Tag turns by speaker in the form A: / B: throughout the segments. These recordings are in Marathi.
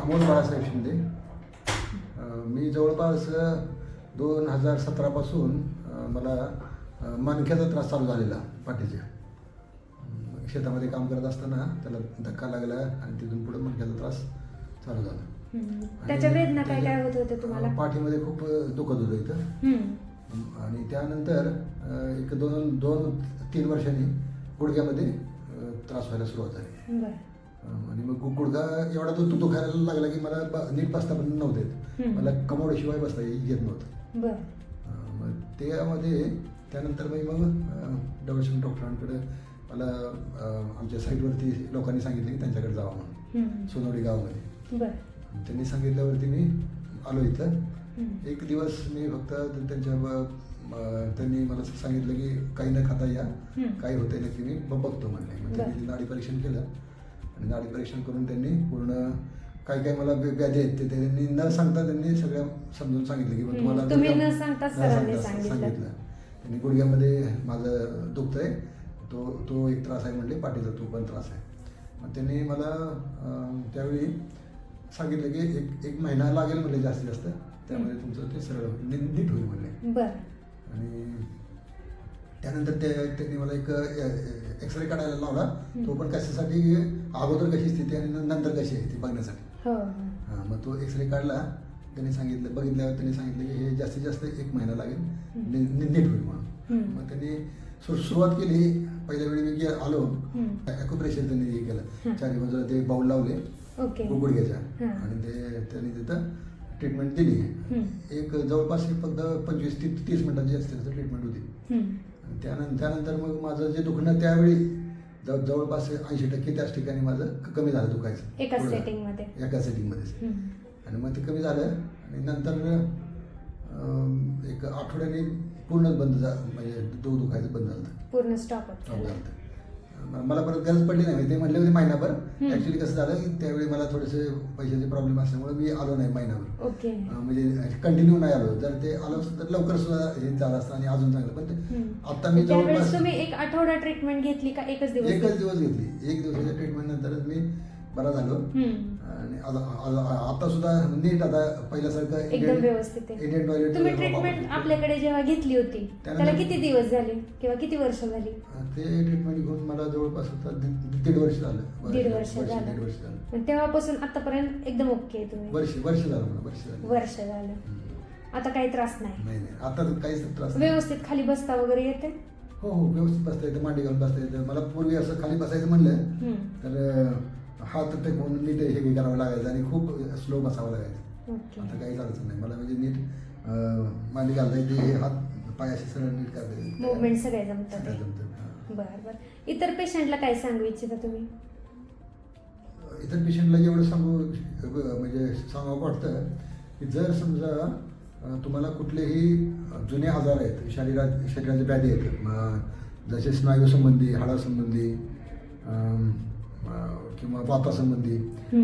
A: अमोल बाळासाहेब शिंदे. मी जवळपास 2017 पासून मला मणक्याचा त्रास चालू झालेला पाठीच्या. शेतामध्ये काम करत असताना त्याला धक्का लागला आणि तिथून पुढे मणक्याचा त्रास चालू झाला.
B: त्याच्या वेदना काय काय होत होते तुम्हाला?
A: पाठीमध्ये खूप दुखत होतं इथं. आणि त्यानंतर एक 2-3 वर्षांनी गुडघ्यामध्ये त्रास व्हायला सुरुवात झाली. आणि मग गुडघा एवढा दुखायला लागला की मला नीट बसता पण नव्हते. मला कमोडशिवाय बसता येत नव्हतं. मग त्यामध्ये त्यानंतर मग डबलशन डॉक्टरांकडे मला आमच्या साईडवरती लोकांनी सांगितलं की त्यांच्याकडे जावं म्हणून, सोनवडी गावामध्ये. त्यांनी सांगितल्यावरती मी आलो इथं. एक दिवस मी फक्त त्यांनी मला सांगितलं की काही न खाता या, काही होतंय नक्की मी बघतो म्हणले. मग त्यांनी नाडी परीक्षण केलं आणि नाडी परीक्षण करून त्यांनी पूर्ण काय काय मला व्याधी आहेत ते त्यांनी न सांगता त्यांनी सगळं समजून सांगितलं की तुम्हाला सांगितलं. त्यांनी गुडघ्यामध्ये माझं दुखतंय, तो एक त्रास आहे म्हणले, पाठीचा तो पण त्रास आहे. मग त्यांनी मला त्यावेळी सांगितलं की एक महिना लागेल म्हणले जास्तीत जास्त, त्यामध्ये तुमचं ते सरळ नीट होईल म्हणले. आणि त्यानंतर त्यांनी मला एक एक्सरे काढायला लावला. तो पण कशासाठी, अगोदर कशी स्थिती आणि नंतर कशी आहे ती बघण्यासाठी. मग तो एक्सरे काढला. त्यांनी सांगितलं, बघितल्यावर त्यांनी सांगितलं की हे जास्तीत जास्त 1 महिना लागेल, नीट होईल म्हणून. मग त्यांनी सुरुवात केली. पहिल्या वेळी मी आलो, ॲक्युप्रेशर त्यांनी हे केलं, चारी बाजूला ते बाऊल लावले गुडघ्याच्या आणि त्यांनी तिथं ट्रीटमेंट दिली. एक जवळपास फक्त 25-30 मिनिटांची जास्तीत ट्रीटमेंट होती. त्यानंतर मग माझं जे दुखणं त्यावेळी जवळपास 80% त्याच ठिकाणी माझं कमी झालं दुखायचं
B: एका सेटिंगमध्ये.
A: आणि मग ते कमी झालं आणि नंतर एक आठवड्याने पूर्ण बंद म्हणजे दुखायचं बंद झालं,
B: पूर्ण स्टॉप
A: झालं. मला परत गरज पडली नाही. ते म्हटले होते महिनाभर. ऍक्च्युली कसं झालं की त्यावेळी मला थोडेसे पैशाचे प्रॉब्लेम असल्यामुळे मी आलो नाही महिनाभर. म्हणजे कंटिन्यू नाही आलो. जर ते आलो असतं तर लवकर सुद्धा हे झालं असतं आणि अजून चांगलं. पण आता मी जवळपास
B: तुम्ही 1 आठवडा ट्रीटमेंट घेतली का एकच दिवस
A: घेतली. 1 दिवसाच्या ट्रीटमेंट नंतरच मी बरा झालो. आणि आता सुद्धा नीट, आता पहिल्यासारखं
B: एकदम व्यवस्थित आहे.
A: Indian toilet.
B: तुम्ही ट्रीटमेंट आपल्याकडे जेव्हा घेतली होती त्याला किती दिवस झाले किंवा किती वर्ष झाली?
A: ते ट्रीटमेंट घेऊन मला जवळपास आता 1.5 वर्ष झालं.
B: 1.5 वर्ष झालं. तेव्हापासून आतापर्यंत एकदम ओके आहे तुम्ही?
A: वर्ष झालं.
B: आता काही त्रास नाही?
A: आता काहीच त्रास नाही.
B: व्यवस्थित खाली बसता वगैरे येते?
A: हो, व्यवस्थित बसता येतं, मांडी घालून बसता येतं. मला पूर्वी असं खाली बसायचं म्हणलं तर हात टेकवून नीट हे करावं लागायचं आणि खूप स्लो बसावं लागायचं. आता काहीच अडचण नाही मला. म्हणजे नीट मांडी घालता येते, हात पाय असे सरळ नीट करता येते,
B: मुवमेंट सगळे जमतात. बरं. इतर पेशंटला काय सांगू इच्छिता तुम्ही?
A: इतर पेशंटला एवढं म्हणजे सांगावं वाटतं की जर समजा तुम्हाला कुठलेही जुने आजार आहेत, शरीराचे व्याधी आहेत, जसे स्नायूसंबंधी, हाडासंबंधी किंवा वातासंबंधी,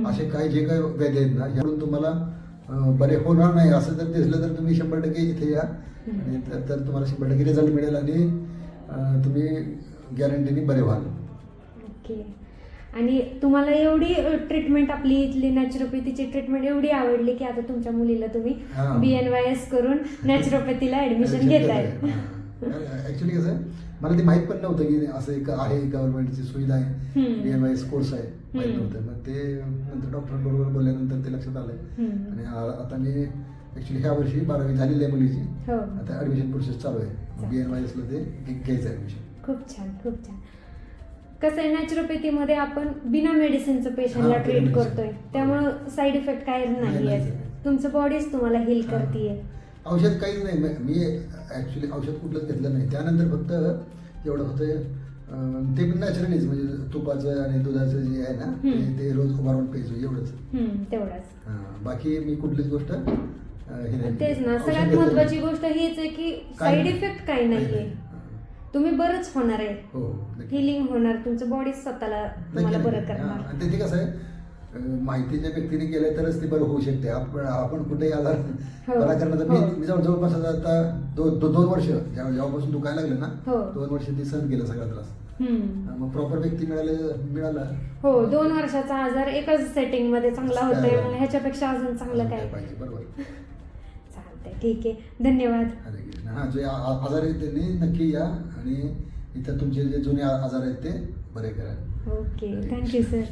A: असे काही जे काही व्याधी आहेत ना, याकडून तुम्हाला बरे होणार नाही असं जर दिसलं तर तुम्ही 100% इथे या. आणि तर तुम्हाला 100% रिझल्ट मिळेल आणि तुम्ही गॅरंटीने बरे व्हाल.
B: ओके. आणि तुम्हाला एवढी ट्रीटमेंट, आपली इथली नॅचरोपॅथीची ट्रीटमेंट एवढी आवडली की आता तुमच्या मुलीला तुम्ही BNYS करून नॅचरोपॅथीला ऍडमिशन घेताय?
A: ऍक्च्युली कसं आहे, मला ते माहित पण नव्हतं की असं एक आहे, गव्हर्नमेंटची सुविधा आहे, BNYS कोर्स आहे, माहित नव्हतं. मग ते नंतर डॉक्टरांबरोबर बोलल्यानंतर ते लक्षात आलंय. आणि आता मी ऍक्च्युली ह्या वर्षी 12वी झालेली आहे मुलीची. आता ऍडमिशन प्रोसेस चालू आहे. BNYS ला ते घ्यायचं ऍडमिशन.
B: खूप छान. कसं आहे, नॅचरोपॅथीमध्ये आपण बिना मेडिसिनचं पेशंटला ट्रीट करतोय, त्यामुळं साईड इफेक्ट काय नाही आहे. तुमचं बॉडीच तुम्हाला हील करते.
A: औषध काहीच नाही. मी ऍक्च्युली औषध कुठलंच घेतलं नाही. त्यानंतर फक्त एवढं होतं, ते पण नॅचरलीच, म्हणजे तुपाचं आणि दुधाचं जे आहे ना, ते रोज उभारून प्यायचं, तेवढंच. बाकी मी कुठलीच गोष्ट
B: तेच ना, सगळ्यात महत्वाची गोष्ट हीच आहे की साईड इफेक्ट काही नाहीये. तुम्ही बरंच होणार आहे, हिलिंग होणार, तुमचं बॉडी स्वतःला तुम्हाला बरं करणार.
A: ते कसं आहे, माहितीच्या व्यक्तीने केलं तरच ते बरं होऊ शकते. आपण कुठेही आजार बरा करण्याचा मी जवळपास आता 2 वर्ष जेव्हापासून दुखायला लागलं ना, 2 वर्ष ती सहन केलं सगळा त्रास. मग प्रॉपर व्यक्ती मिळाला.
B: हो, 2 वर्षाचा आजार एकाच सेटिंग मध्ये चांगला होतोय, मग ह्याच्यापेक्षा अजून चांगलं काय
A: पाहिजे. बरोबर.
B: चालतंय, ठीक आहे, धन्यवाद.
A: हा, जे आजार आहेत त्यांनी नक्की या आणि इथं तुमचे जे जुने आजार आहेत ते बरे करा.
B: Okay, thank you sir.